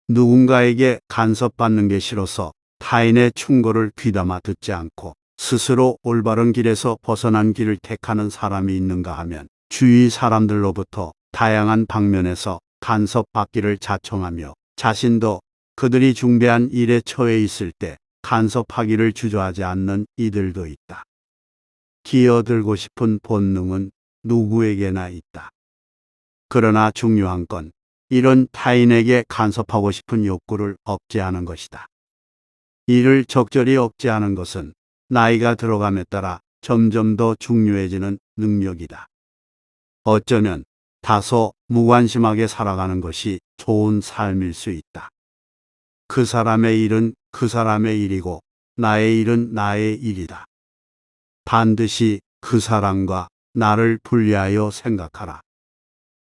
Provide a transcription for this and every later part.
누군가에게 간섭받는 게 싫어서 타인의 충고를 귀담아 듣지 않고 스스로 올바른 길에서 벗어난 길을 택하는 사람이 있는가 하면 주위 사람들로부터 다양한 방면에서 간섭받기를 자청하며 자신도 그들이 중대한 일에 처해 있을 때 간섭하기를 주저하지 않는 이들도 있다. 기어들고 싶은 본능은 누구에게나 있다. 그러나 중요한 건 이런 타인에게 간섭하고 싶은 욕구를 억제하는 것이다. 이를 적절히 억제하는 것은 나이가 들어감에 따라 점점 더 중요해지는 능력이다. 어쩌면 다소 무관심하게 살아가는 것이 좋은 삶일 수 있다. 그 사람의 일은 그 사람의 일이고 나의 일은 나의 일이다. 반드시 그 사람과 나를 분리하여 생각하라.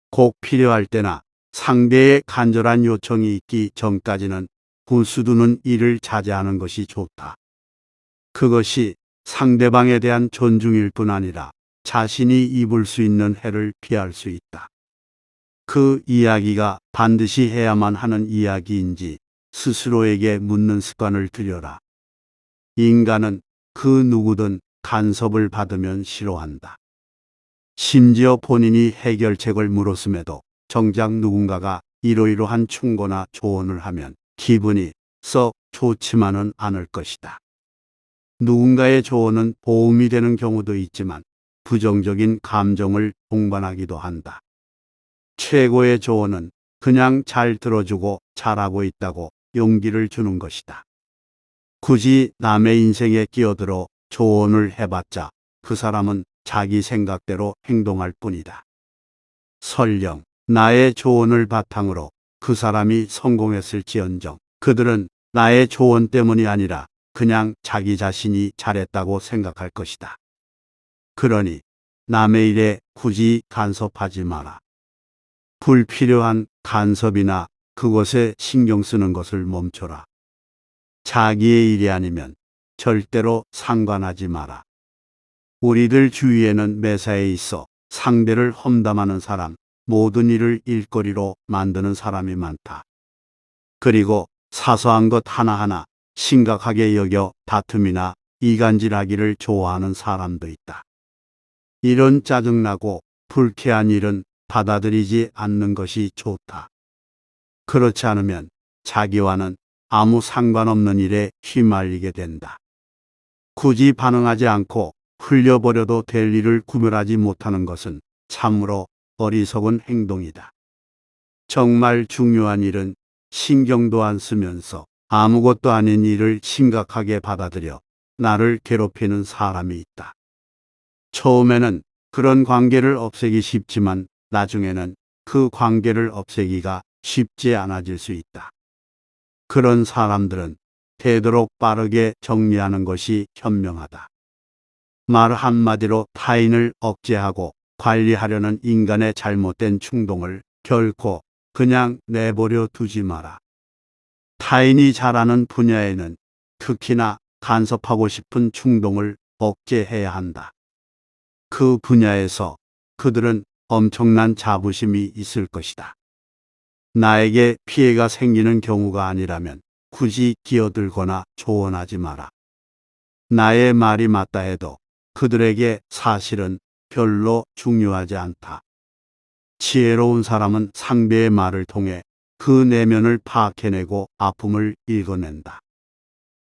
꼭 필요할 때나 상대의 간절한 요청이 있기 전까지는 분수두는 일을 자제하는 것이 좋다. 그것이 상대방에 대한 존중일 뿐 아니라 자신이 입을 수 있는 해를 피할 수 있다. 그 이야기가 반드시 해야만 하는 이야기인지 스스로에게 묻는 습관을 들여라. 인간은 그 누구든 간섭을 받으면 싫어한다. 심지어 본인이 해결책을 물었음에도 정작 누군가가 이러이러한 충고나 조언을 하면 기분이 썩 좋지만은 않을 것이다. 누군가의 조언은 도움이 되는 경우도 있지만 부정적인 감정을 동반하기도 한다. 최고의 조언은 그냥 잘 들어주고 잘하고 있다고 용기를 주는 것이다. 굳이 남의 인생에 끼어들어 조언을 해봤자 그 사람은 자기 생각대로 행동할 뿐이다. 설령 나의 조언을 바탕으로 그 사람이 성공했을지언정 그들은 나의 조언 때문이 아니라 그냥 자기 자신이 잘했다고 생각할 것이다. 그러니 남의 일에 굳이 간섭하지 마라. 불필요한 간섭이나 그것에 신경 쓰는 것을 멈춰라. 자기의 일이 아니면 절대로 상관하지 마라. 우리들 주위에는 매사에 있어 상대를 험담하는 사람, 모든 일을 일거리로 만드는 사람이 많다. 그리고 사소한 것 하나하나 심각하게 여겨 다툼이나 이간질하기를 좋아하는 사람도 있다. 이런 짜증나고 불쾌한 일은 받아들이지 않는 것이 좋다. 그렇지 않으면 자기와는 아무 상관없는 일에 휘말리게 된다. 굳이 반응하지 않고 흘려버려도 될 일을 구별하지 못하는 것은 참으로 어리석은 행동이다. 정말 중요한 일은 신경도 안 쓰면서 아무것도 아닌 일을 심각하게 받아들여 나를 괴롭히는 사람이 있다. 처음에는 그런 관계를 없애기 쉽지만 나중에는 그 관계를 없애기가 쉽지 않아질 수 있다. 그런 사람들은 되도록 빠르게 정리하는 것이 현명하다. 말 한마디로 타인을 억제하고 관리하려는 인간의 잘못된 충동을 결코 그냥 내버려 두지 마라. 타인이 잘하는 분야에는 특히나 간섭하고 싶은 충동을 억제해야 한다. 그 분야에서 그들은 엄청난 자부심이 있을 것이다. 나에게 피해가 생기는 경우가 아니라면 굳이 끼어들거나 조언하지 마라. 나의 말이 맞다 해도 그들에게 사실은 별로 중요하지 않다. 지혜로운 사람은 상대의 말을 통해 그 내면을 파악해내고 아픔을 읽어낸다.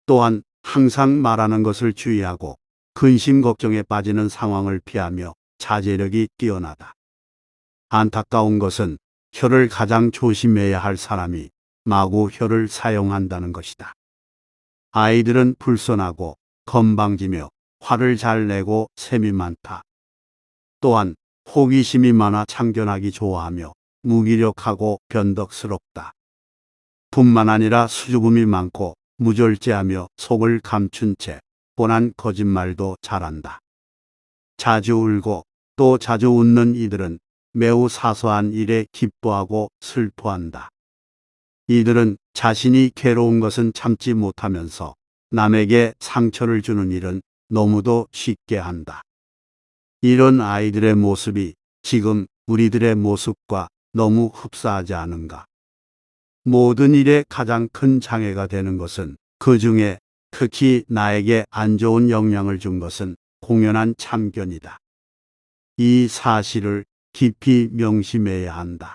또한 항상 말하는 것을 주의하고 근심 걱정에 빠지는 상황을 피하며 자제력이 뛰어나다. 안타까운 것은 혀를 가장 조심해야 할 사람이 마구 혀를 사용한다는 것이다. 아이들은 불손하고 건방지며 화를 잘 내고 셈이 많다. 또한 호기심이 많아 참견하기 좋아하며 무기력하고 변덕스럽다. 뿐만 아니라 수줍음이 많고 무절제하며 속을 감춘 채 뻔한 거짓말도 잘한다. 자주 울고 또 자주 웃는 이들은 매우 사소한 일에 기뻐하고 슬퍼한다. 이들은 자신이 괴로운 것은 참지 못하면서 남에게 상처를 주는 일은 너무도 쉽게 한다. 이런 아이들의 모습이 지금 우리들의 모습과 너무 흡사하지 않은가? 모든 일에 가장 큰 장애가 되는 것은, 그 중에 특히 나에게 안 좋은 영향을 준 것은 공연한 참견이다. 이 사실을 깊이 명심해야 한다.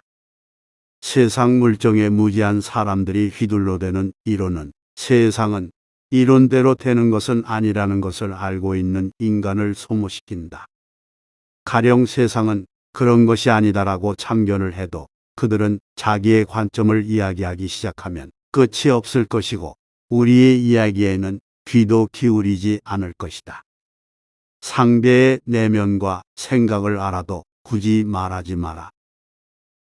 세상 물정에 무지한 사람들이 휘둘러대는 이론은, 세상은 이론대로 되는 것은 아니라는 것을 알고 있는 인간을 소모시킨다. 가령 세상은 그런 것이 아니다라고 참견을 해도 그들은 자기의 관점을 이야기하기 시작하면 끝이 없을 것이고, 우리의 이야기에는 귀도 기울이지 않을 것이다. 상대의 내면과 생각을 알아도 굳이 말하지 마라.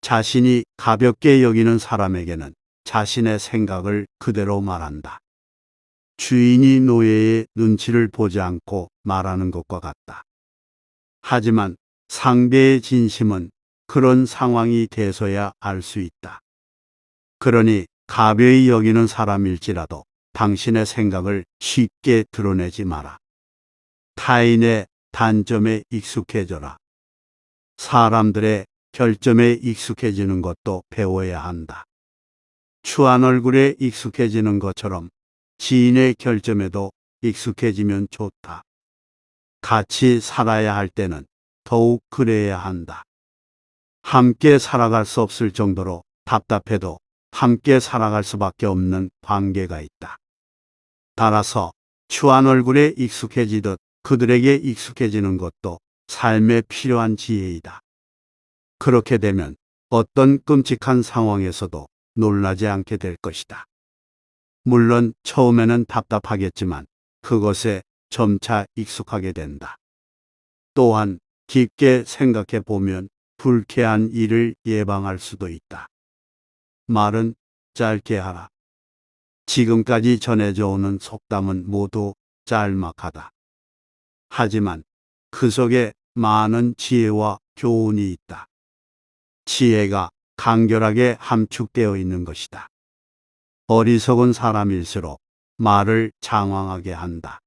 자신이 가볍게 여기는 사람에게는 자신의 생각을 그대로 말한다. 주인이 노예의 눈치를 보지 않고 말하는 것과 같다. 하지만 상대의 진심은 그런 상황이 돼서야 알 수 있다. 그러니 가벼이 여기는 사람일지라도 당신의 생각을 쉽게 드러내지 마라. 타인의 단점에 익숙해져라. 사람들의 결점에 익숙해지는 것도 배워야 한다. 추한 얼굴에 익숙해지는 것처럼 지인의 결점에도 익숙해지면 좋다. 같이 살아야 할 때는 더욱 그래야 한다. 함께 살아갈 수 없을 정도로 답답해도 함께 살아갈 수밖에 없는 관계가 있다. 따라서 추한 얼굴에 익숙해지듯 그들에게 익숙해지는 것도 삶에 필요한 지혜이다. 그렇게 되면 어떤 끔찍한 상황에서도 놀라지 않게 될 것이다. 물론 처음에는 답답하겠지만 그것에 점차 익숙하게 된다. 또한 깊게 생각해 보면 불쾌한 일을 예방할 수도 있다. 말은 짧게 하라. 지금까지 전해져 오는 속담은 모두 짤막하다. 하지만 그 속에 많은 지혜와 교훈이 있다. 지혜가 간결하게 함축되어 있는 것이다. 어리석은 사람일수록 말을 장황하게 한다.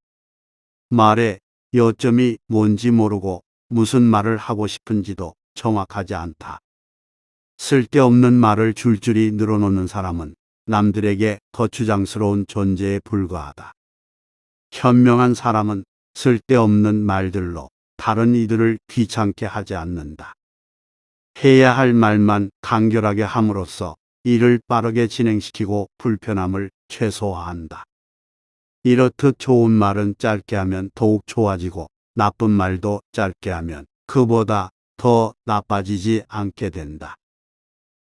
말의 요점이 뭔지 모르고 무슨 말을 하고 싶은지도 정확하지 않다. 쓸데없는 말을 줄줄이 늘어놓는 사람은 남들에게 거추장스러운 존재에 불과하다. 현명한 사람은 쓸데없는 말들로 다른 이들을 귀찮게 하지 않는다. 해야 할 말만 간결하게 함으로써 일을 빠르게 진행시키고 불편함을 최소화한다. 이렇듯 좋은 말은 짧게 하면 더욱 좋아지고, 나쁜 말도 짧게 하면 그보다 더 나빠지지 않게 된다.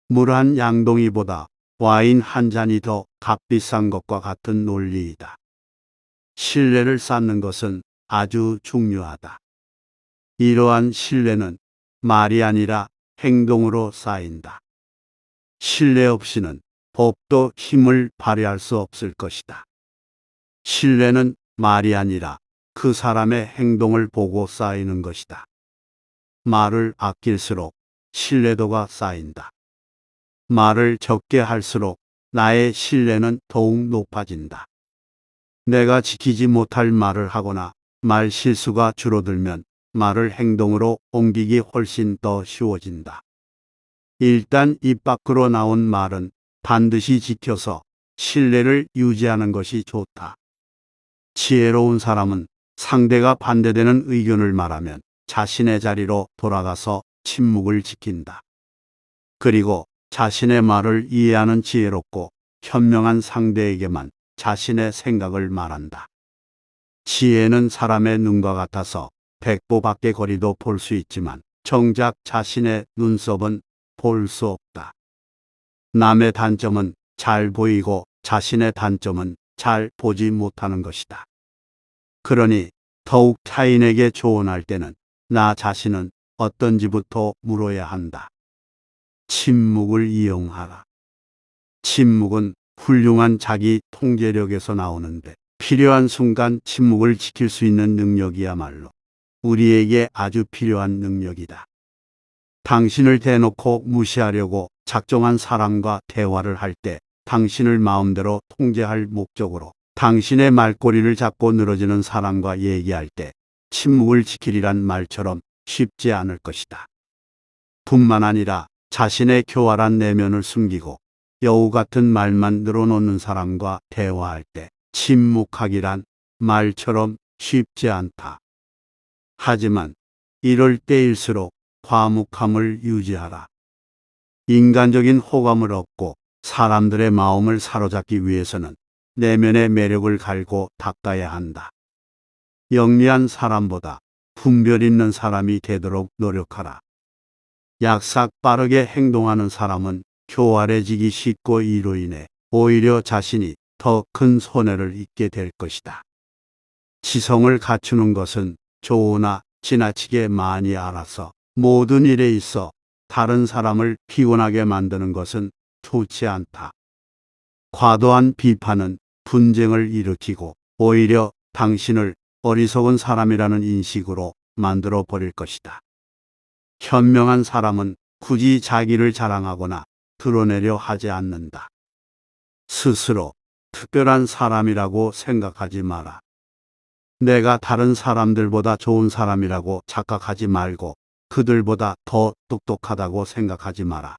물 한 양동이보다 와인 한 잔이 더 값비싼 것과 같은 논리이다. 신뢰를 쌓는 것은 아주 중요하다. 이러한 신뢰는 말이 아니라 행동으로 쌓인다. 신뢰 없이는 법도 힘을 발휘할 수 없을 것이다. 신뢰는 말이 아니라 그 사람의 행동을 보고 쌓이는 것이다. 말을 아낄수록 신뢰도가 쌓인다. 말을 적게 할수록 나의 신뢰는 더욱 높아진다. 내가 지키지 못할 말을 하거나 말 실수가 줄어들면 말을 행동으로 옮기기 훨씬 더 쉬워진다. 일단 입 밖으로 나온 말은 반드시 지켜서 신뢰를 유지하는 것이 좋다. 지혜로운 사람은 상대가 반대되는 의견을 말하면 자신의 자리로 돌아가서 침묵을 지킨다. 그리고 자신의 말을 이해하는 지혜롭고 현명한 상대에게만 자신의 생각을 말한다. 지혜는 사람의 눈과 같아서 100보 밖의 거리도 볼 수 있지만 정작 자신의 눈썹은 볼 수 없다. 남의 단점은 잘 보이고 자신의 단점은 잘 보지 못하는 것이다. 그러니 더욱 타인에게 조언할 때는 나 자신은 어떤지부터 물어야 한다. 침묵을 이용하라. 침묵은 훌륭한 자기 통제력에서 나오는데, 필요한 순간 침묵을 지킬 수 있는 능력이야말로 우리에게 아주 필요한 능력이다. 당신을 대놓고 무시하려고 작정한 사람과 대화를 할 때 당신을 마음대로 통제할 목적으로 당신의 말꼬리를 잡고 늘어지는 사람과 얘기할 때 침묵을 지키리란 말처럼 쉽지 않을 것이다. 뿐만 아니라 자신의 교활한 내면을 숨기고 여우 같은 말만 늘어놓는 사람과 대화할 때 침묵하기란 말처럼 쉽지 않다. 하지만 이럴 때일수록 과묵함을 유지하라. 인간적인 호감을 얻고 사람들의 마음을 사로잡기 위해서는 내면의 매력을 갈고 닦아야 한다. 영리한 사람보다 분별 있는 사람이 되도록 노력하라. 약삭 빠르게 행동하는 사람은 교활해지기 쉽고 이로 인해 오히려 자신이 더 큰 손해를 입게 될 것이다. 지성을 갖추는 것은 좋으나 지나치게 많이 알아서 모든 일에 있어 다른 사람을 피곤하게 만드는 것은 좋지 않다. 과도한 비판은 분쟁을 일으키고 오히려 당신을 어리석은 사람이라는 인식으로 만들어 버릴 것이다. 현명한 사람은 굳이 자기를 자랑하거나 드러내려 하지 않는다. 스스로 특별한 사람이라고 생각하지 마라. 내가 다른 사람들보다 좋은 사람이라고 착각하지 말고 그들보다 더 똑똑하다고 생각하지 마라.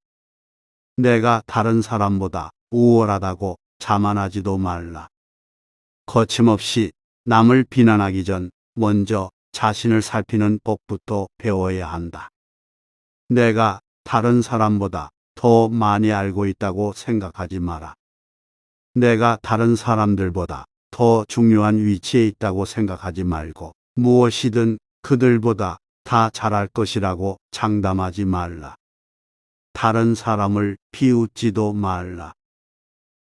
내가 다른 사람보다 우월하다고 자만하지도 말라. 거침없이 남을 비난하기 전 먼저 자신을 살피는 법부터 배워야 한다. 내가 다른 사람보다 더 많이 알고 있다고 생각하지 마라. 내가 다른 사람들보다 더 중요한 위치에 있다고 생각하지 말고 무엇이든 그들보다 다 잘할 것이라고 장담하지 말라. 다른 사람을 비웃지도 말라.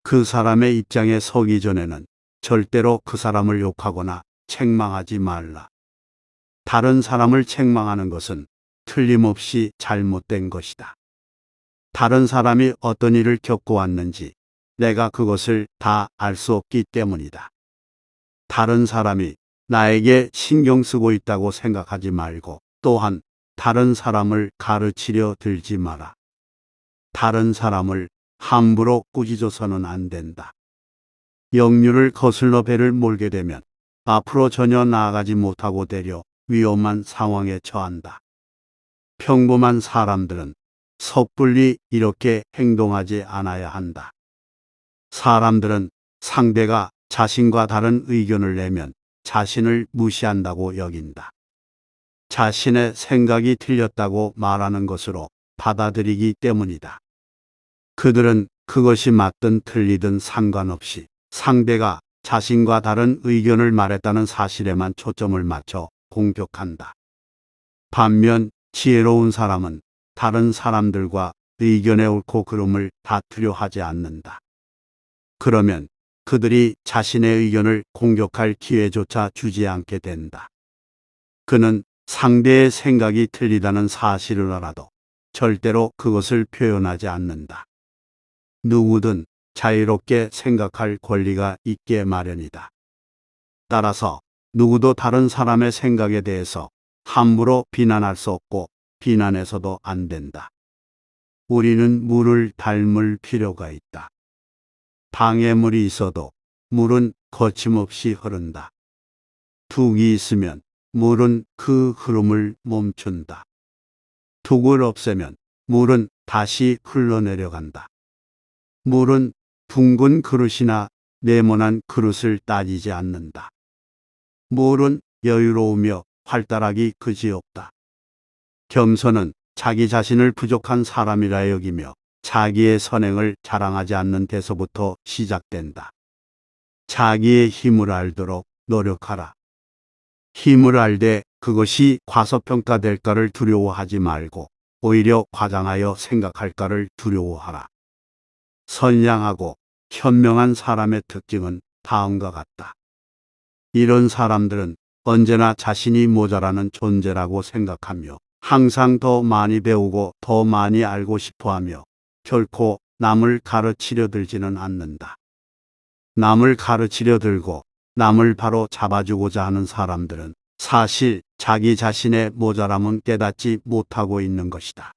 그 사람의 입장에 서기 전에는 절대로 그 사람을 욕하거나 책망하지 말라. 다른 사람을 책망하는 것은 틀림없이 잘못된 것이다. 다른 사람이 어떤 일을 겪어왔는지 내가 그것을 다 알 수 없기 때문이다. 다른 사람이 나에게 신경 쓰고 있다고 생각하지 말고 또한 다른 사람을 가르치려 들지 마라. 다른 사람을 함부로 꾸짖어서는 안 된다. 역류를 거슬러 배를 몰게 되면 앞으로 전혀 나아가지 못하고 되려 위험한 상황에 처한다. 평범한 사람들은 섣불리 이렇게 행동하지 않아야 한다. 사람들은 상대가 자신과 다른 의견을 내면 자신을 무시한다고 여긴다. 자신의 생각이 틀렸다고 말하는 것으로 받아들이기 때문이다. 그들은 그것이 맞든 틀리든 상관없이 상대가 자신과 다른 의견을 말했다는 사실에만 초점을 맞춰 공격한다. 반면 지혜로운 사람은 다른 사람들과 의견의 옳고 그름을 다투려 하지 않는다. 그러면 그들이 자신의 의견을 공격할 기회조차 주지 않게 된다. 그는 상대의 생각이 틀리다는 사실을 알아도 절대로 그것을 표현하지 않는다. 누구든 자유롭게 생각할 권리가 있게 마련이다. 따라서 누구도 다른 사람의 생각에 대해서 함부로 비난할 수 없고 비난해서도 안 된다. 우리는 물을 닮을 필요가 있다. 방에 물이 있어도 물은 거침없이 흐른다. 둑이 있으면 물은 그 흐름을 멈춘다. 둑을 없애면 물은 다시 흘러내려간다. 물은 둥근 그릇이나 네모난 그릇을 따지지 않는다. 물은 여유로우며 활달하기 그지없다. 겸손은 자기 자신을 부족한 사람이라 여기며 자기의 선행을 자랑하지 않는 데서부터 시작된다. 자기의 힘을 알도록 노력하라. 힘을 알되 그것이 과소평가될까를 두려워하지 말고 오히려 과장하여 생각할까를 두려워하라. 선량하고 현명한 사람의 특징은 다음과 같다. 이런 사람들은 언제나 자신이 모자라는 존재라고 생각하며 항상 더 많이 배우고 더 많이 알고 싶어하며 결코 남을 가르치려 들지는 않는다. 남을 가르치려 들고 남을 바로 잡아주고자 하는 사람들은 사실 자기 자신의 모자람은 깨닫지 못하고 있는 것이다.